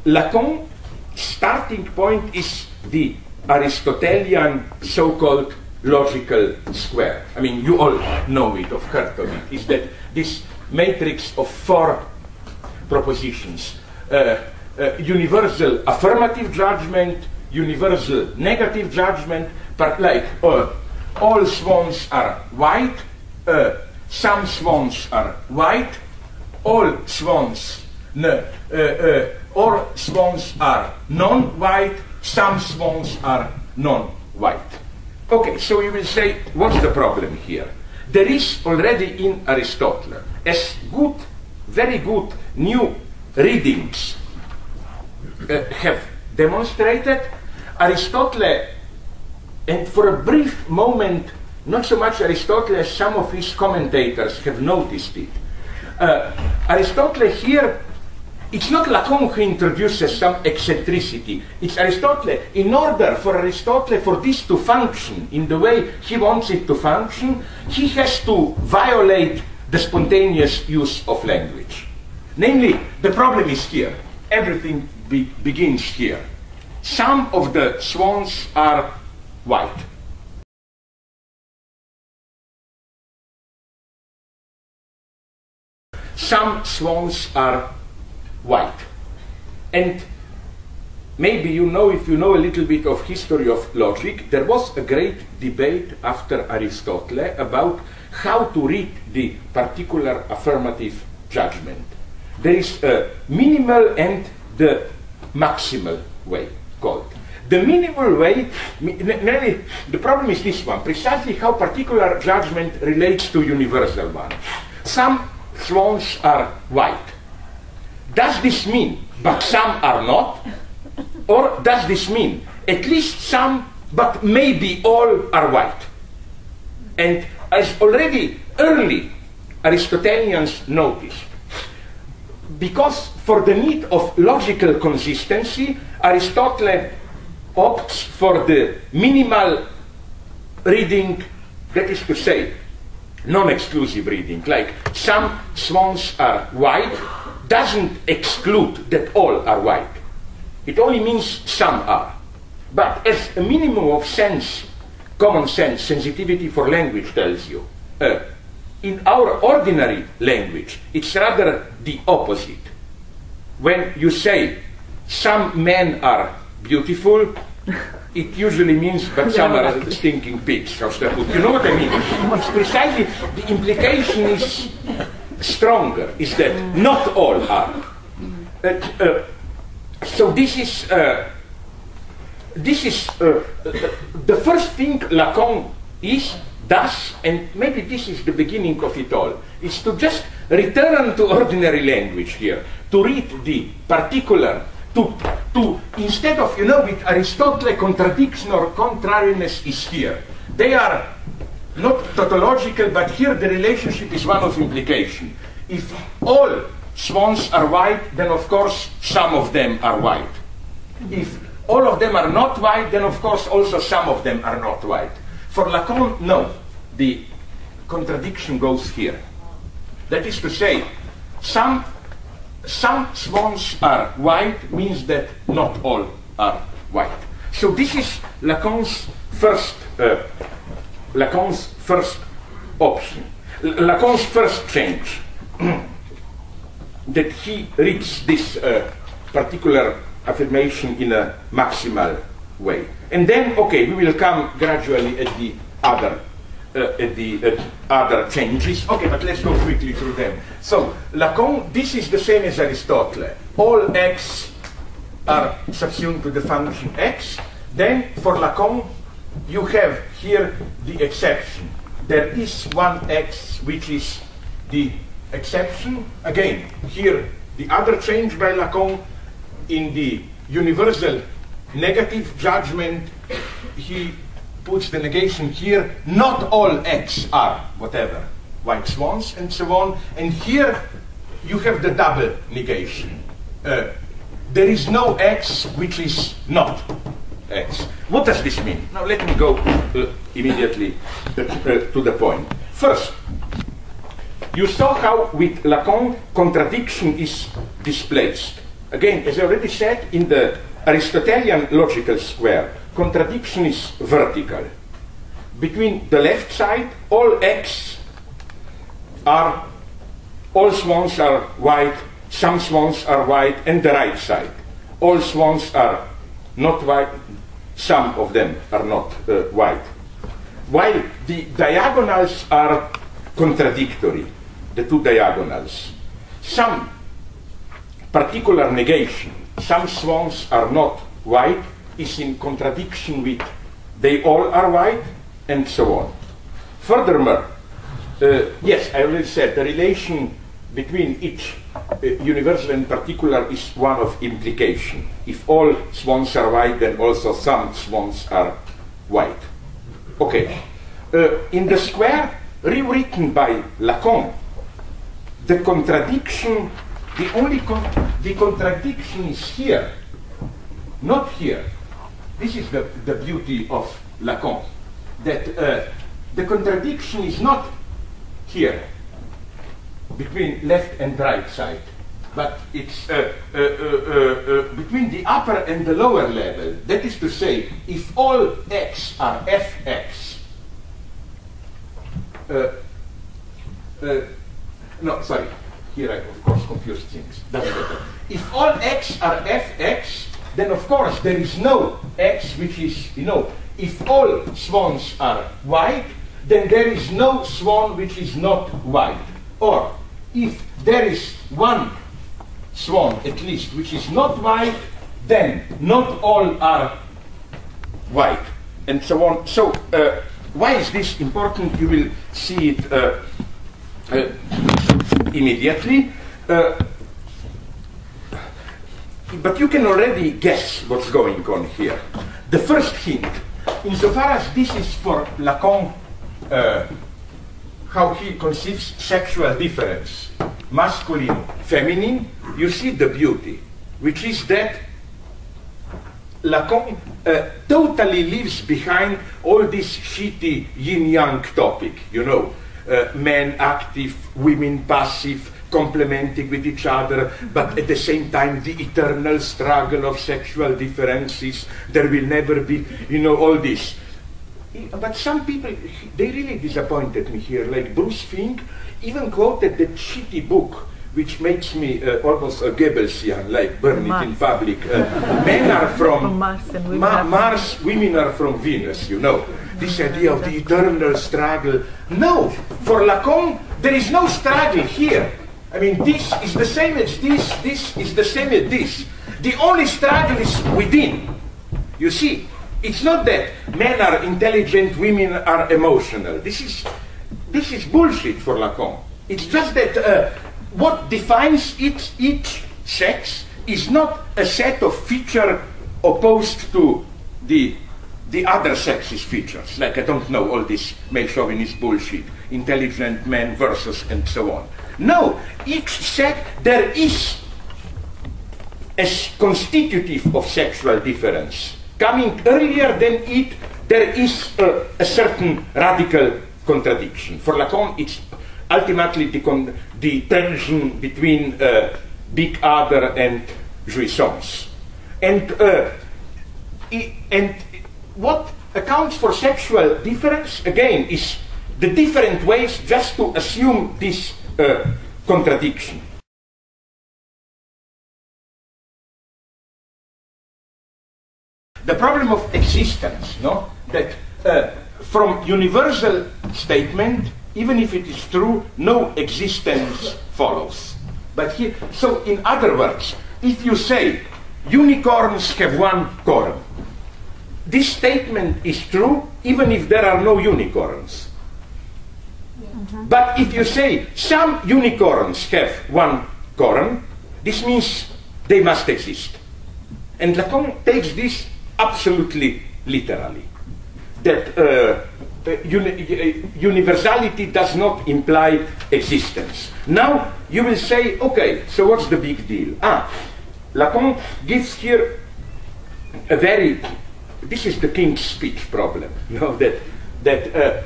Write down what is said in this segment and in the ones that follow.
Lacan's starting point is the Aristotelian so-called logical square. I mean, you all know it, have heard of it. Is that this matrix of four propositions: universal affirmative judgment, universal negative judgment, but like all swans are white, some swans are white, all swans are non-white, some swans are non-white. Okay, so you will say, what's the problem here? There is already in Aristotle, as good, very good new readings have demonstrated, Aristotle, and for a brief moment, not so much Aristotle as some of his commentators have noticed it. Aristotle here, it's not Lacan who introduces some eccentricity. It's Aristotle. In order for Aristotle for this to function in the way he wants it to function, he has to violate the spontaneous use of language. Namely, the problem is here. Everything begins here. Some of the swans are white. Some swans are white. And maybe you know, if you know a little bit of history of logic, there was a great debate after Aristotle about how to read the particular affirmative judgment. There is a minimal and the maximal way called. The minimal way, the problem is this one, precisely how particular judgment relates to universal one. Some swans are white. Does this mean, but some are not? Or does this mean, at least some, but maybe all are white? And as already early Aristotelians noticed, because for the need of logical consistency, Aristotle opts for the minimal reading, that is to say, non-exclusive reading, like some swans are white, doesn't exclude that all are white. It only means some are. But as a minimum of sense, common sense, sensitivity for language tells you, in our ordinary language, it's rather the opposite. When you say some men are beautiful, it usually means, but some are stinking pigs. You know what I mean? It's precisely, the implication is stronger, is that not all are. So this is the first thing Lacan does, and maybe this is the beginning of it all, is to just return to ordinary language here, to read the particular, to instead of, you know, with Aristotle, contradiction or contrariness is here. They are not tautological, but here the relationship is one of implication. If all swans are white, then of course some of them are white. If all of them are not white, then of course also some of them are not white. For Lacan, no, the contradiction goes here. That is to say, some swans are white means that not all are white. So this is Lacan's first option, Lacan's first change, that he reads this particular affirmation in a maximal way. And then, okay, we will come gradually at the other changes. Okay, but let's go quickly through them. So, Lacan, this is the same as Aristotle. All x are subsumed to the function x. Then, for Lacan, you have here the exception. There is one x which is the exception. Again, here the other change by Lacan, in the universal negative judgment, he puts the negation here. Not all x are whatever, white swans and so on. And here you have the double negation. There is no x which is not x. What does this mean? Now let me go immediately to the point. First, you saw how with Lacan contradiction is displaced. Again, as I already said, in the Aristotelian logical square, contradiction is vertical. Between the left side, all swans are white, some swans are white, and the right side. All swans are not white, some of them are not white. While the diagonals are contradictory, the two diagonals. Some particular negation, some swans are not white, is in contradiction with they all are white, and so on. Furthermore, yes, I already said the relation between each universal and particular is one of implication. If all swans are white, then also some swans are white. Okay. In the square rewritten by Lacan, the contradiction, the contradiction is here, not here. This is the beauty of Lacan, that the contradiction is not here, between left and right side, but it's between the upper and the lower level. That is to say, if all x are fx, no, sorry, here I of course confused things, doesn't matter. If all x are fx, then of course there is no x which is, you know, if all swans are white, then there is no swan which is not white. Or if there is one swan at least which is not white, then not all are white, and so on. So why is this important? You will see it immediately. But you can already guess what's going on here. The first hint, insofar as this is for Lacan, how he conceives sexual difference, masculine, feminine, you see the beauty, which is that Lacan totally leaves behind all this shitty yin-yang topic, you know, men active, women passive, complementing with each other, but at the same time the eternal struggle of sexual differences, there will never be, you know, all this. But some people, they really disappointed me here, like Bruce Fink even quoted the shitty book, which makes me almost a Goebbelsian, like burn it in public. Men are from Mars, women are from Venus, you know. This idea of the eternal struggle. No, for Lacan, there is no struggle here. I mean, this is the same as this is the same as this. The only struggle is within. You see, it's not that men are intelligent, women are emotional. This is bullshit for Lacan. It's just that what defines each sex is not a set of features opposed to the other sex's features. Like, I don't know, all this male chauvinist bullshit, intelligent men versus and so on. No, each sex, there is a constitutive of sexual difference. Coming earlier than it, there is a certain radical contradiction. For Lacan, it's ultimately the tension between big other and jouissance. And what accounts for sexual difference, again, is the different ways just to assume this contradiction. The problem of existence, no? That from universal statement, even if it is true, no existence follows. But here, so in other words, if you say unicorns have one corn, this statement is true even if there are no unicorns. Mm-hmm. But if you say some unicorns have one corn, this means they must exist. And Lacan takes this absolutely literally. That universality does not imply existence. Now you will say, okay, so what's the big deal? Lacan gives here a very, this is the King's Speech problem, you know, that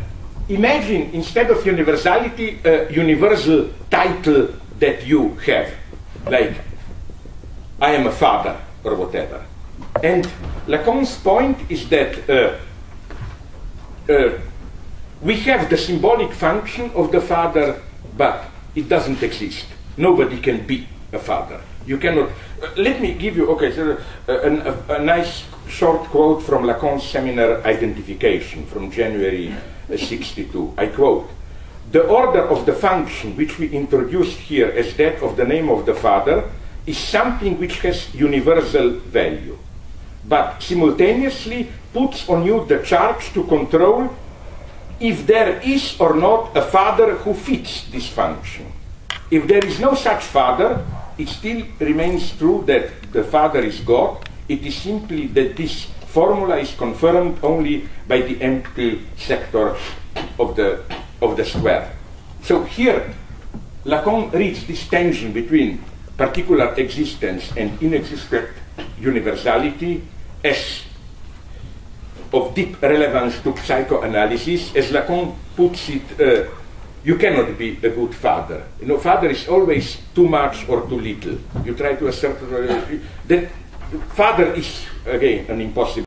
imagine instead of universality a universal title that you have, like I am a father, or whatever. And Lacan's point is that we have the symbolic function of the father, but it doesn't exist. Nobody can be a father. You cannot. Let me give you, a nice short quote from Lacan's seminar Identification from January 62. I quote, "The order of the function which we introduced here as that of the name of the father is something which has universal value, but simultaneously puts on you the charge to control if there is or not a father who fits this function. If there is no such father, it still remains true that the father is God. It is simply that this formula is confirmed only by the empty sector of the square." So here, Lacan reads this tension between particular existence and inexistent universality as of deep relevance to psychoanalysis. As Lacan puts it, you cannot be a good father. You know, father is always too much or too little. You try to assert that father is, again, an impossible